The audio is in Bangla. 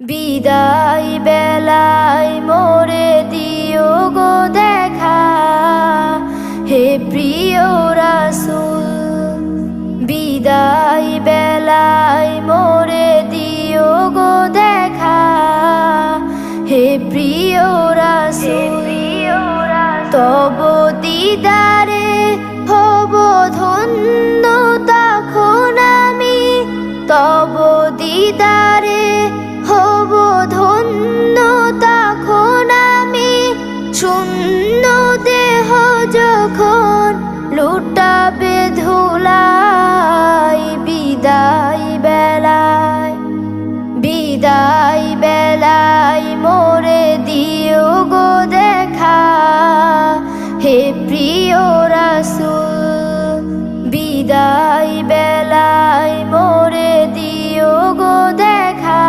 বিদায় বেলায় মোরে দিও গো দেখা, হে প্রিয় রাসূল। বিদায় বেলায় মোরে দিও গো দেখা, হে প্রিয় রাসূল। তব দিদারে হব ধন্য তখন আমি, তব দিদারে হব ধন্য তখন আমি। শূন্য দেহ যখন লুটাবে ধুলাই, বিদায় বেলায়, বিদায় বেলায় মোরে দিও গো দেখা, হে প্রিয় রাসূল। বিদায় বেলায় মোরে দিও গো দেখা,